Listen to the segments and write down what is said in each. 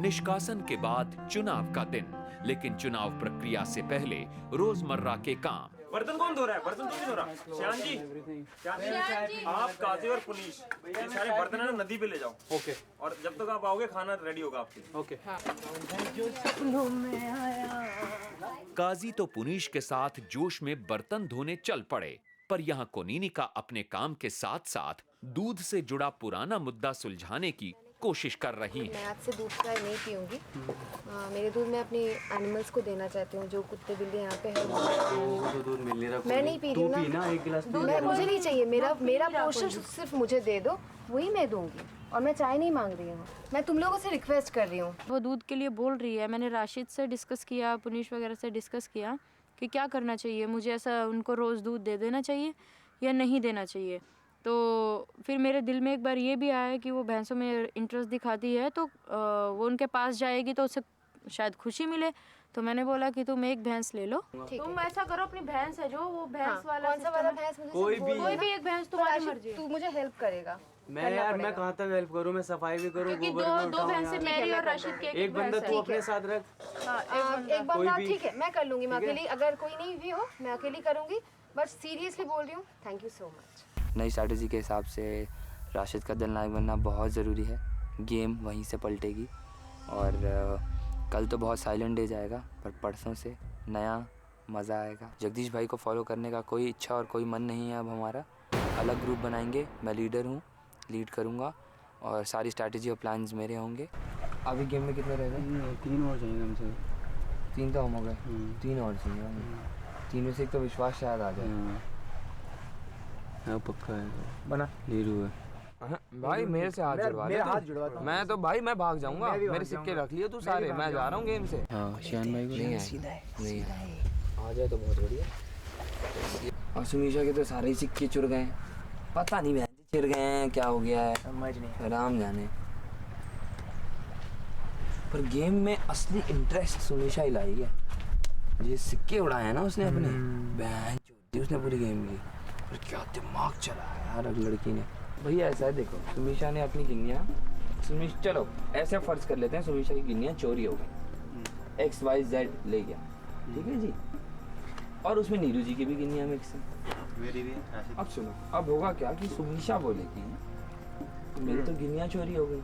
निष्कासन के बाद चुनाव का दिन, लेकिन चुनाव प्रक्रिया से पहले रोजमर्रा के काम। बर्तन कौन धो रहा है? बर्तन तो नहीं धो रहा। श्याम जी, आप काजी और पुनीश ये सारे बर्तन है ना नदी पे ले जाओ। ओके। और जब तक आप आओगे खाना रेडी होगा आपके। ओके। काजी तो पुनीश के साथ जोश में बर्तन धोने चल पड़े, पर यहाँ कोनिनिका अपने काम के साथ साथ दूध से जुड़ा पुराना मुद्दा सुलझाने की कोशिश कर रही मैं हैं। आज से दूध चाय नहीं पीऊंगी। मेरे दूध मैं अपने एनिमल्स को देना चाहती हूँ, जो कुत्ते बिल्ली यहाँ पे है। तो दूध मिल नहीं रहा। मैं नहीं पी रही हूँ ना, एक गिलास दूध मुझे नहीं चाहिए। मेरा पोर्शन सिर्फ मुझे दे दो, वही मैं दूंगी। और मैं चाय नहीं मांग रही हूँ, मैं तुम लोगों से रिक्वेस्ट कर रही हूँ। वो दूध के लिए बोल रही है। मैंने राशिद से डिस्कस किया, पुनीश वगैरह से डिस्कस किया कि क्या करना चाहिए, मुझे ऐसा उनको रोज़ दूध दे देना चाहिए या नहीं देना चाहिए। तो फिर मेरे दिल में एक बार ये भी आया कि वो भैंसों में इंटरेस्ट दिखाती है तो वो उनके पास जाएगी तो उसे शायद खुशी मिले। तो मैंने बोला कि तुम एक भैंस ले लो। तुम ऐसा करो, अपनी भैंस है जो वो भैंस वाला कौन सा वाला भैंस? मुझे कोई भी एक भैंस तुम्हारी मर्जी है। तू मुझे हेल्प करेगा। मैं यार मैं कहाँ तक हेल्प करूँ? मैं सफाई भी करूँ, क्योंकि गोबर भी दो उठाऊँ भैंसें यार। मेरी और राशिद के एक बंदा तू अपने साथ रख। एक बंदा कोई भी- ठीक है, मैं कर लूंगी। मैं अकेली, अगर कोई नहीं भी हो मैं अकेली करूंगी। बस सीरियसली बोल रही हूँ। Thank you so much. नई स्ट्रैटेजी के हिसाब से राशिद का दलनायक बनना बहुत ज़रूरी है। गेम वहीं से पलटेगी और कल तो बहुत साइलेंट डे जाएगा, पर परसों से नया मज़ा आएगा। जगदीश भाई को फॉलो करने का कोई इच्छा और कोई मन नहीं है अब हमारा। अलग ग्रुप बनाएंगे, मैं लीडर हूँ, लीड करूँगा और सारी स्ट्रैटेजी और प्लान्स मेरे होंगे। अभी गेम में कितने रह गए? 3 और चाहिए हमसे। 3 तो हम हो गए, 3 और चाहिए। 3 में से एक तो विश्वास शायद आ जाए। हाँ पक्का है, बना लीरू है। भाई मेरे से हाथ जुड़वा ले। मैं तो भाई मैं भाग जाऊंगा। मेरे सिक्के रख लिए तू सारे, मैं जा रहा हूँ गेम से। हाँ श्यान भाई को नहीं आ जाए तो बहुत बढ़िया। और सुमीशा के तो सारे ही सिक्के चुर गए, पता नहीं बहन चिर गए हैं, क्या हो गया है समझ नहीं, राम जाने। पर गेम में असली इंटरेस्ट सुमीशा ही लाई है। ये सिक्के उड़ाए हैं ना उसने अपने, बहन चोदी उसने पूरी गेम की। पर क्या दिमाग चला है यार अब लड़की ने। भैया ऐसा है देखो, सुमीशा ने अपनी गिन्नियाँ चलो ऐसे फर्ज कर लेते हैं सुमीशा की गिन्नियाँ चोरी हो गई, XYZ ले गया, ठीक है जी। और उसमें नीरू जी की भी गिन्नियाँ मिक्स है, मेरी भी। अब सुनो, अब होगा क्या कि सुमीशा बोलेगी मेरी तो गिन्नियाँ चोरी हो गई।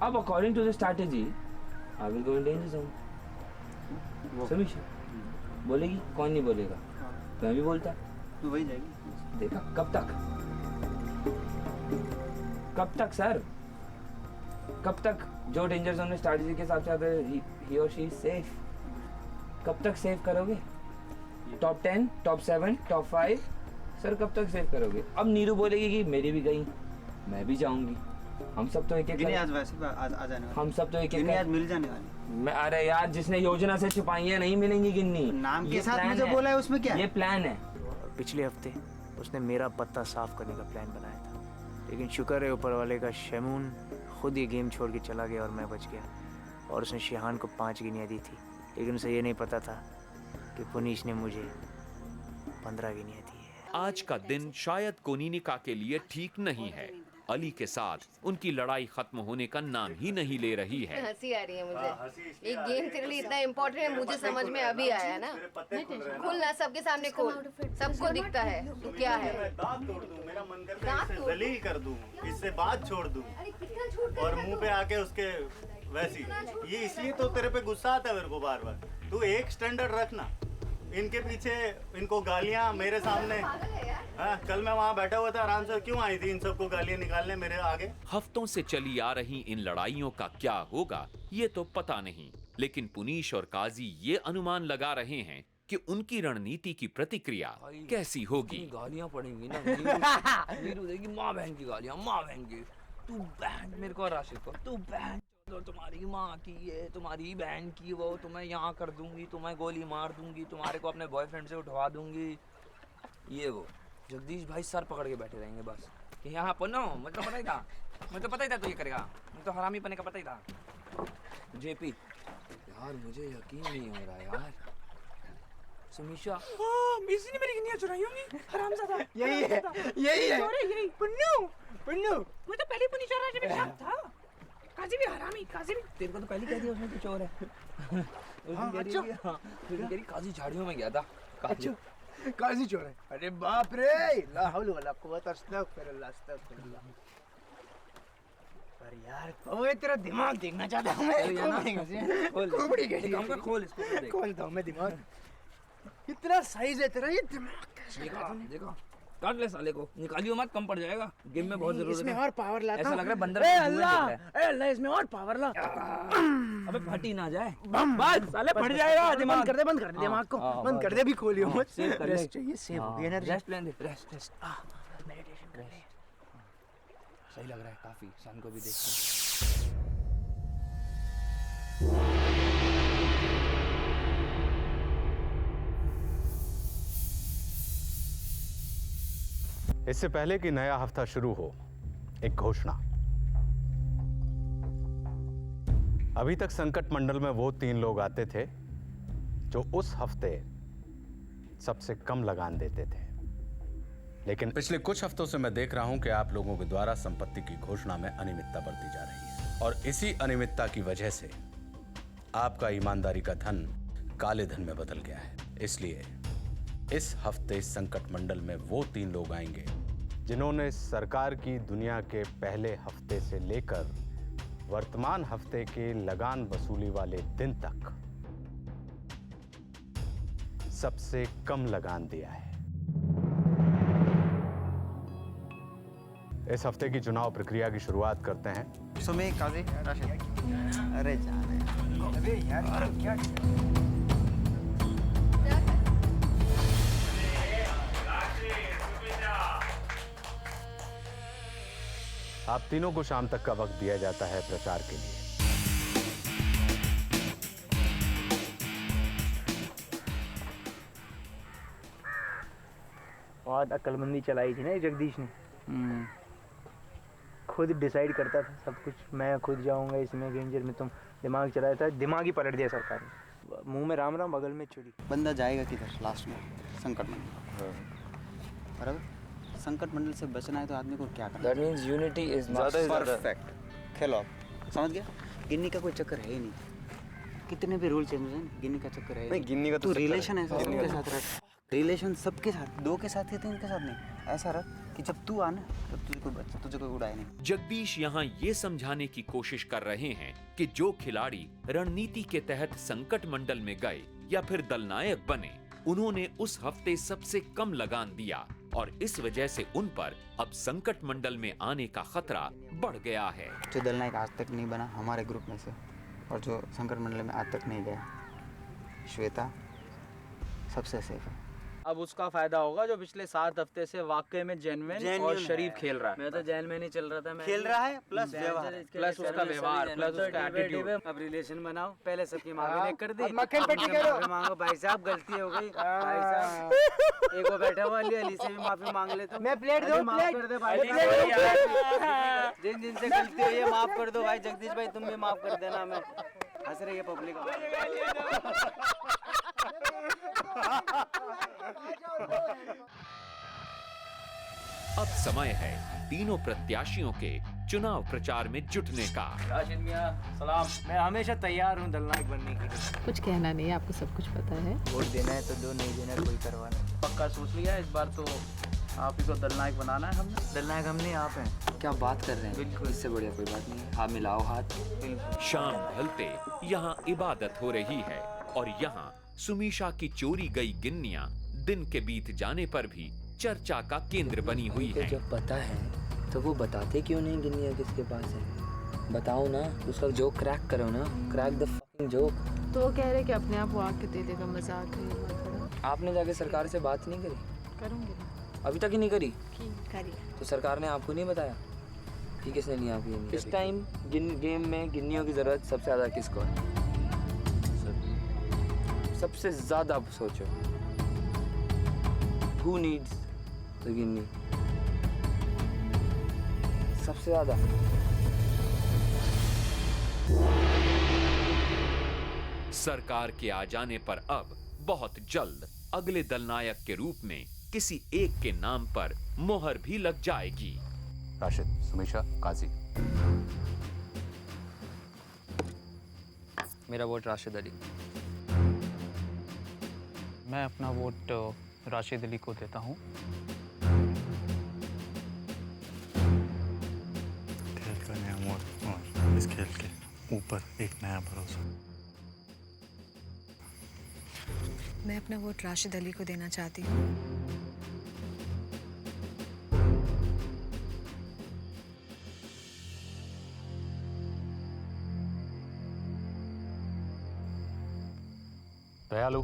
अब according to the strategy I will go in danger zone. Sumisha बोलेगी, कौन नहीं बोलेगा? मैं भी बोलता, तू वही जाएगी। देखा कब तक सर, कब तक? जो डेंजर जोन में स्ट्रैटेजी के हिसाब से ही और शी सेफ, कब तक सेव करोगे? टॉप 10, टॉप 7, टॉप 5 सर कब तक सेव करोगे? अब नीरू बोलेगी कि मेरी भी गई, मैं भी जाऊंगी। हम सब तो एक आज वैसे आ जाने वाली। हम सब तो एक आज मिल जाने वाली। मैं अरे यार जिसने योजना से छुपाई है नहीं मिलेंगी गिन्नी। नाम के साथ मुझे बोला है, उसमें क्या? ये प्लान है। पिछले हफ्ते उसने मेरा पत्ता साफ करने का प्लान बनाया था, लेकिन शुक्र है ऊपर वाले का शैमून खुद ये गेम छोड़ के चला गया और मैं बच गया। और उसने शिहान को 5 गिनियाँ दी थी, लेकिन उसे ये नहीं पता था कि पुनीश ने मुझे 15 गिनियाँ दी है। आज का दिन शायद कोनिनिका के लिए ठीक नहीं है। अली के साथ उनकी लड़ाई खत्म होने का नाम ही नहीं ले रही है। हंसी आ रही है मुझे। ये गेम तेरे लिए इतना इम्पोर्टेंट है, मुझे समझ में अभी आया ना। खुल ना, सबके सामने खोल, सबको दिखता है तू क्या है। दांत तोड़ दूं, मेरा मन करता है इसे जलील कर दूं, इससे बात छोड़ दूं और मुंह पे आके उसके वैसी। ये इसलिए तो तेरे पे गुस्सा आता है मेरे को बार बार। तू एक स्टैंडर्ड रखना, इनके पीछे इनको गालियां मेरे सामने। हाँ, कल मैं वहाँ बैठा हुआ था आराम से, क्यों आई थी इन सबको गालियां निकालने मेरे आगे? हफ्तों से चली आ रही इन लड़ाइयों का क्या होगा ये तो पता नहीं, लेकिन पुनीश और काजी ये अनुमान लगा रहे हैं कि उनकी रणनीति की प्रतिक्रिया कैसी होगी। गालियां पड़ेंगी ना, नीरू देगी माँ बहन की गालियां, माँ बहन की। तू बहन मेरे को राशिद को, तू बहन तो तुम्हारी माँ की है, तुम्हारी बहन की वो, तुम्हें यहाँ कर दूंगी, तुम्हें गोली मार दूंगी, तुम्हारे को अपने बॉयफ्रेंड से उठवा दूंगी। ये वो जगदीश भाई सर पकड़ के बैठे रहेंगे बस कि यहाँ पर नो, मुझे तो पता ही था, मुझे तो पता ही था तू ये करेगा, मुझे तो हरामी पने का पता ही था। जेपी यार मुझे यकीन नहीं हो रहा यार। सुमीशा इसी ने मेरी गिन्नियाँ चुराई होंगी, हरामज़ादा। यही है। यही पुन्नू, मैं तो पहले पुनीश और राजा में शक था। काजी भी हरामी, काजी भी। तेरे को तो पहले कह दिया उसने तू चोर है। उस दिन कह रही है, हाँ, फिर कह रही काजी झाड़ियों में गया था। काजी काजी चोर है। अरे बाप रे, ला हौल वला कुव्वत अस्तगफिरुल्लाह अस्तगफिरुल्लाह। पर यार ओए तेरा दिमाग देखना चाहता हूं मैं। खोपड़ी के काम का खोल इसको, खोलता हूं मैं दिमाग। इतना साइज है तेरा, ये दिमाग कैसे देखो काट ले साले को, निकालियो मत, कम पड़ जाएगा। गेम में बहुत जरूरत है। इसमें और पावर लाता ऐसा हूं। लग रहा है बंदर ए को अल्लाह, धुएं देख ए अल्लाह, इसमें और पावर ला। अबे फटी ना जाए, बस साले फट जाएगा दिमाग। बंद कर दे दिमाग को, बंद कर दे, अभी खोलियो मत। सेव कर ले। रेस्ट चाहिए, सेव एनर्जी। रेस्ट लेने दे, रेस्ट। मेडिटेशन कर ले। सही लग रहा है काफी, सन को भी देखते हैं। इससे पहले कि नया हफ्ता शुरू हो, एक घोषणा। अभी तक संकट मंडल में वो 3 लोग आते थे जो उस हफ्ते सबसे कम लगान देते थे, लेकिन पिछले कुछ हफ्तों से मैं देख रहा हूं कि आप लोगों के द्वारा संपत्ति की घोषणा में अनियमितता बरती जा रही है, और इसी अनियमितता की वजह से आपका ईमानदारी का धन काले धन में बदल गया है। इसलिए इस हफ्ते संकट मंडल में वो 3 लोग आएंगे जिन्होंने सरकार की दुनिया के पहले हफ्ते से लेकर वर्तमान हफ्ते के लगान वसूली वाले दिन तक सबसे कम लगान दिया है। इस हफ्ते की चुनाव प्रक्रिया की शुरुआत करते हैं। सुमे काजी राशिद, अरे जाने, अबे यार क्या आप तीनों को शाम तक का वक्त दिया जाता है प्रचार के लिए। बहुत अक्लमंदी चलाई थी ना ये जगदीश ने। खुद डिसाइड करता था सब कुछ, मैं खुद जाऊंगा इसमें गेंजर में, तुम दिमाग चलाया था, दिमाग ही पलट दिया सरकार ने। मुंह में राम राम, बगल में चुड़ी। बंदा जाएगा किधर लास्ट में? संकट मंडल। बराबर, संकट मंडल से बचना है तो आदमी को क्या करना? That means unity is perfect. खेलो आप, समझ गया? गिन्नी का कोई चक्कर है ही नहीं। कितने भी रूल चेंज हो जाए, गिन्नी का चक्कर है नहीं। गिन्नी का तो रिलेशन है, सबके साथ रख। रिलेशन सबके साथ, 2 के साथ है तो इनके साथ नहीं। ऐसा रख कि जब तू आना तब तुझे कोई उड़ाए नहीं। जगदीश यहाँ ये समझाने की कोशिश कर रहे हैं कि जो खिलाड़ी रणनीति के तहत संकट मंडल में गए या फिर दलनायक बने, उन्होंने उस हफ्ते सबसे कम लगान दिया और इस वजह से उन पर अब संकट मंडल में आने का खतरा बढ़ गया है। जो दलनायक आज तक नहीं बना हमारे ग्रुप में से, और जो संकट मंडल में आज तक नहीं गया, श्वेता सबसे सेफ है। अब उसका फायदा होगा जो पिछले 7 हफ्ते से वाकई में जेन्युइन और शरीफ खेल रहा है। मैं तो जेल में नहीं चल रहा था, मैं खेल रहा है प्लस व्यवहार, प्लस उसका व्यवहार, प्लस उसका एटीट्यूड। अब रिलेशन बनाओ, पहले सबकी माफी कर दी, माफी मांगो। भाई साहब गलती हो गई, भाई साहब एक वो बैठा हुआ अली से भी माफी मांग ले। तो मैं प्लेट दो, माफ कर दे भाई, जिन जिन से गलती हुई है माफ कर दो भाई। जगदीश भाई तुम भी माफ कर देना। मैं हंस रही है पब्लिक। अब समय है तीनों प्रत्याशियों के चुनाव प्रचार में जुटने का। राशिद मियां सलाम। मैं हमेशा तैयार हूँ दलनायक बनने के लिए। कुछ कहना नहीं, आपको सब कुछ पता है। वोट देना है तो दो, नहीं देना है कोई परवाह नहीं। पक्का सोच लिया इस बार तो आप ही को दलनायक बनाना है। हमने दलनायक हमने आप हैं। क्या बात कर रहे हैं? इससे बढ़िया कोई बात नहीं है। हाँ मिलाओ हाथ। शाम ढलते यहाँ इबादत हो रही है और यहाँ सुमीशा की चोरी गई गिन्नियां दिन के बीत जाने पर भी चर्चा का केंद्र बनी हुई है। जब पता है तो वो बताते क्यों नहीं गिन्नियां किसके पास है? बताओ ना, उसका जोक क्रैक करो ना, क्रैक द फकिंग जोक। तो वो कह रहे कि अपने आप वो आके दे देगा, मजाक है। आपने जाके सरकार से बात नहीं करी? करूंगी, अभी तक ही नहीं करी? करी। तो सरकार ने आपको नहीं बताया कि किसने लिया आपकी गिन्नी? इस टाइम गेम में गिन्नियों की जरूरत सबसे ज्यादा किसको है? सबसे ज्यादा सोचो, who needs the गिन्नी सबसे ज्यादा? सरकार के आ जाने पर अब बहुत जल्द अगले दलनायक के रूप में किसी एक के नाम पर मोहर भी लग जाएगी। राशिद, सुमीशा, काजी, मेरा वोट राशिद अली। मैं अपना वोट राशिद अली को देता हूँ। खेल का नया मोड़ और इस खेल के ऊपर एक नया भरोसा। मैं अपना वोट राशिद अली को देना चाहती हूँ। दयालु,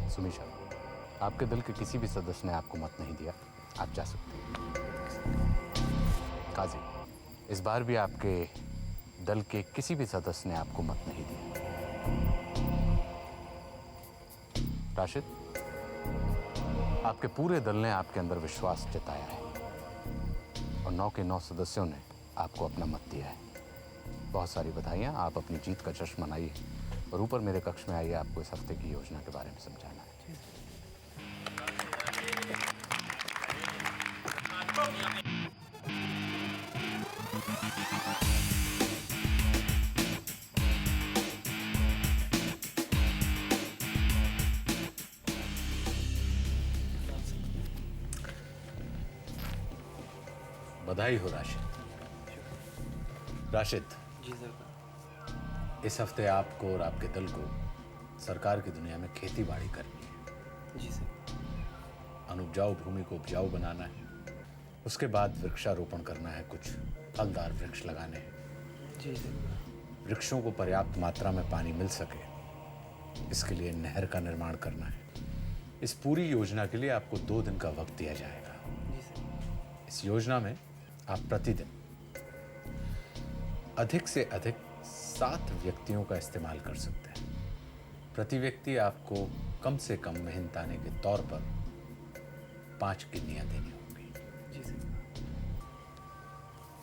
सुमीशा, आपके दल के किसी भी सदस्य ने आपको मत नहीं दिया, आप जा सकते हैं। काजी, इस बार भी आपके दल के किसी भी सदस्य ने आपको मत नहीं दिया। राशिद, आपके पूरे दल ने आपके अंदर विश्वास जताया है और 9 के 9 सदस्यों ने आपको अपना मत दिया है। बहुत सारी बधाइयाँ, आप अपनी जीत का जश्न मनाइए और ऊपर मेरे कक्ष में आइए, आपको इस हफ्ते की योजना के बारे में समझाना है। बधाई हो राशिद। राशिद जी सर। इस हफ्ते आपको और आपके दल को सरकार की दुनिया में खेती बाड़ी करनी है। जी सर। अनुपजाऊ भूमि को उपजाऊ बनाना है, उसके बाद वृक्षारोपण करना है, कुछ फलदार वृक्ष लगाने हैं। जी सर। वृक्षों को पर्याप्त मात्रा में पानी मिल सके, इसके लिए नहर का निर्माण करना है। इस पूरी योजना के लिए आपको 2 दिन का वक्त दिया जाएगा। जी सर। इस योजना में आप प्रतिदिन अधिक से अधिक 7 व्यक्तियों का इस्तेमाल कर सकते हैं। प्रति व्यक्ति आपको कम से कम मेहनताने के तौर पर 5 गिन्नियां देनी होंगी। जी सर।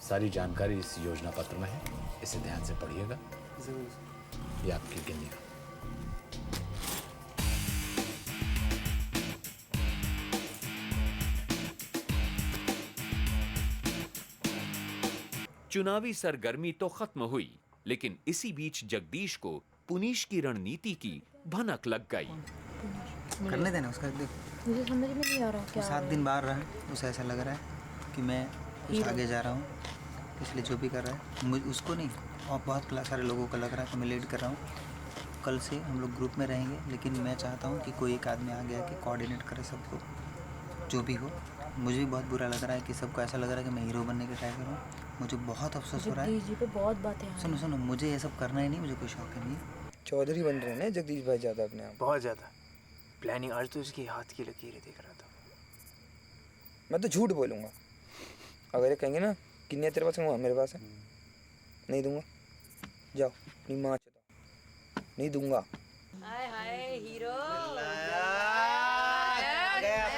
सारी जानकारी इस योजना पत्र में है, इसे ध्यान से पढ़िएगा। जरूर। ये आपकी गिन्नियां। चुनावी सरगर्मी तो खत्म हुई, लेकिन इसी बीच जगदीश को पुनीश की रणनीति की भनक लग गई। करने देना उसका, देख मुझे समझ में नहीं आ रहा क्या 7 दिन बाहर रहा है, उसे ऐसा लग रहा है कि मैं कुछ आगे जा रहा हूँ, इसलिए जो भी कर रहा है मुझे उसको नहीं और बहुत सारे लोगों को लग रहा है कि मैं लीड कर रहा हूँ। कल से हम लोग ग्रुप में रहेंगे, लेकिन मैं चाहता हूँ कि कोई एक आदमी आगे आके कोऑर्डिनेट करे सबको, जो भी हो। मुझे भी बहुत बुरा लग रहा है कि सबको ऐसा लग रहा है कि मैं हीरो बनने की ट्राई कर रहा हूँ। मुझे बहुत अफसोस हो रहा है। जी पे बहुत बातें हैं। सुनो सुनो, मुझे ये सब करना ही नहीं, मुझे कोई शौक नहीं। चौधरी बन रहे हैं ना जगदीश भाई ज़्यादा अपने आप। बहुत ज़्यादा प्लानिंग, आज तो इसकी हाथ की लकीरें देख रहा था। मैं तो झूठ बोलूँगा अगर ये कहेंगे ना कि नहीं तेरे पास है, मेरे पास है, नहीं दूंगा। जाओ नहीं माँ चुदा, नहीं दूंगा। हाय हाय हीरो।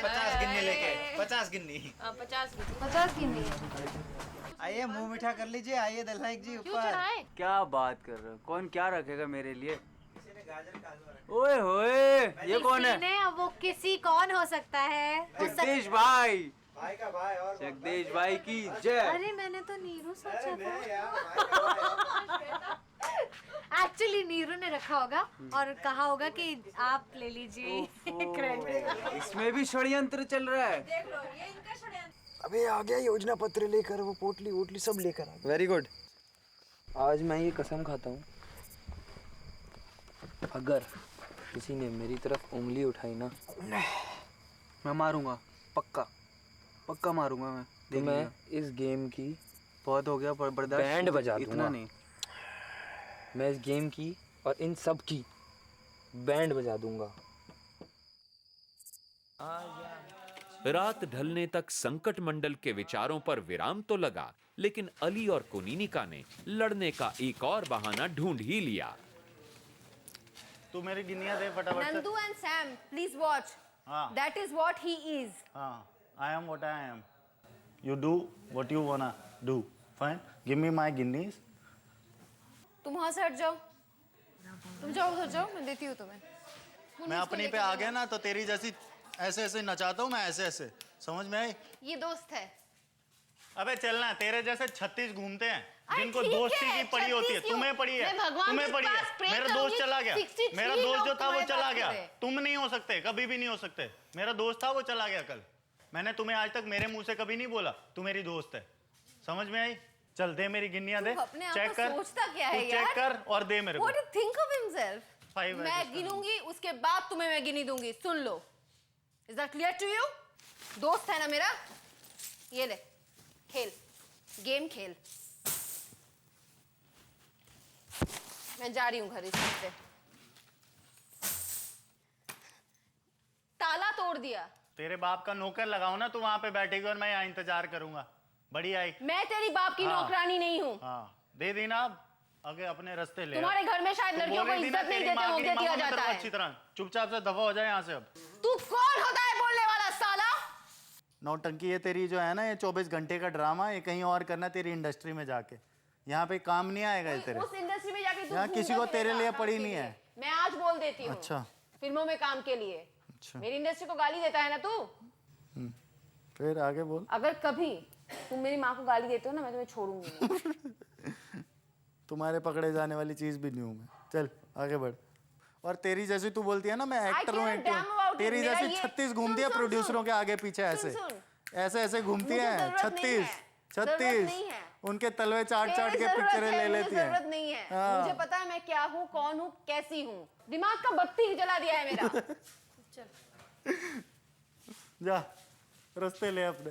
50 गिन्नी लेके 50 गिन्नी 50 गिन्नी। आइए मुंह मीठा कर लीजिए। आइए दलनायक जी क्यों ऊपर। चढ़ाए? क्या बात कर रहे हो? कौन क्या रखेगा मेरे लिए? ओए होए, ये कौन है? वो किसी कौन हो सकता है? जगदीश भाई। भाई का भाई और जगदीश भाई की जय। अरे मैंने तो नीरू सोचा था। एक्चुअली नीरू ने रखा होगा और कहा होगा कि आप ले लीजिए क्रेडिट। इसमें भी षड्यंत्र चल रहा है। देख लो, ये इनका षड्यंत्र। अबे आ गया योजना पत्र लेकर, वो पोटली वोटली सब लेकर आ गया। Very good. आज मैं ये कसम खाता हूँ, अगर किसी ने मेरी तरफ उंगली उठाई ना, मैं मारूंगा, पक्का पक्का मारूंगा मैं। तो मैं इस गेम की बहुत हो गया बर्दाश्त, बैंड बजा दूंगा। इतना नहीं, मैं इस गेम की और इन सब की बैंड बजा दूंगा। रात ढलने तक संकट मंडल के विचारों पर विराम तो लगा, लेकिन अली और कोनिनिका ने लड़ने का एक और बहाना ढूंढ ही लिया। तू मेरी गिनिया दे फटाफट से। Nandu and Sam, please watch. हाँ। That is what he is. हाँ, I am what I am. You do what you wanna do. Fine. Give me my guineas. तुम वहाँ से हट जाओ, तुम जाओ उधर जाओ, मैं देती हूँ तुम्हें। मैं अपनी पे आ गया ना तो तेरी जैसी ऐसे ऐसे नचाता हूँ मैं, ऐसे ऐसे, समझ में आई? ये दोस्त है। अबे चलना, तेरे जैसे 36 घूमते हैं जिनको ठीक दोस्ती है, की पड़ी होती है। 36 तुम्हें पड़ी है, मैं भगवान तुम्हें के पड़ी पास है। pray मेरा करूंगी, दोस्त चला गया, 63 मेरा दोस्त जो लोग था वो तुम्हारे चला पास गया। खड़े। तुम नहीं हो सकते, कभी भी नहीं हो सकते। मेरा दोस्त था वो चला गया कल। मैंने तुम्हें आज तक मेरे मुंह से कभी नहीं बोला तू मेरी दोस्त है, समझ में आई? चल दे मेरी गिन्नियां दे, अपने आप चेक को कर, सोचता क्या है तू यार? चेक कर और दे मेरे को। What do you think of himself? 5 मैं गिनूंगी, उसके बाद तुम्हें मैं गिनी दूंगी। सुन लो। Is that clear to you? दोस्त है ना मेरा? ये ले, खेल, गेम खेल। मैं जा रही हूँ घर इस से। ताला तोड़ दिया। तेरे बाप का नौकर लगाओ ना, तू वहां पे बैठेगी और मैं यहाँ इंतजार करूंगा। बड़ी आई। मैं तेरी बाप की नौकरानी नहीं हूँ। हाँ, दे दी ना, अब आगे अपने रास्ते ले। तुम्हारे घर में शायद लड़कियों को इज्जत नहीं देते होंगे, दिया जाता है। अच्छी तरह चुपचाप से दफा हो जाए यहाँ से अब। तू कौन होता है बोलने वाला साला? नौटंकी ये तेरी जो है ना, ये 24 घंटे का ड्रामा, ये कहीं और करना तेरी इंडस्ट्री में जाके। यहाँ पे काम नहीं आएगा ये तेरे। उस इंडस्ट्री में जाके तू यहाँ किसी को तेरे लिए पड़ी नहीं है। मैं आज बोल देती हूँ। अच्छा। फिल्मों में काम के लिए। अच्छा। मेरी इंडस्ट्री को गाली देता है ना तू? फिर आगे बोल। अगर कभी तुम मेरी माँ को गाली देते हो ना, मैं तुम्हें छोड़ूंगी नहीं। तुम्हारे पकड़े जाने वाली चीज भी नहीं हूँ मैं। चल आगे बढ़। और तेरी जैसी तू बोलती है ना मैं एक्टर हूँ, तेरी जैसी 36 घूमती है प्रोड्यूसरों के आगे पीछे ऐसे ऐसे ऐसे घूमती है। 36 उनके तलवे चाट चाट के पिक्चरें ले लेती है। जरूरत नहीं है। मुझे पता है मैं क्या हूँ, कौन हूँ, कैसी हूँ। दिमाग का बत्ती जला दिया है मेरा। चल जा रास्ते ले अपने।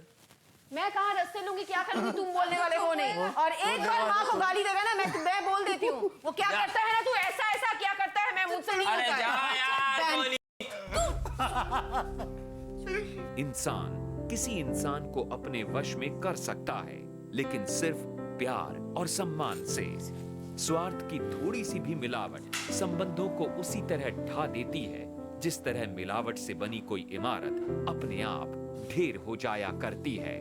मैं कहाँ रास्ते लूंगी, क्या करूंगी, तुम बोलने वाले हो नहीं। और एक बार माँ को गाली देगा ना, मैं बोल देती हूँ। वो क्या करता है ना, तू ऐसा ऐसा क्या करता है, मैं मुझसे नहीं होता है। इंसान किसी इंसान को अपने वश में कर सकता है, लेकिन सिर्फ प्यार और सम्मान से। स्वार्थ की थोड़ी सी भी मिलावट संबंधों को उसी तरह ढा देती है जिस तरह मिलावट से बनी कोई इमारत अपने आप ढेर हो जाया करती है।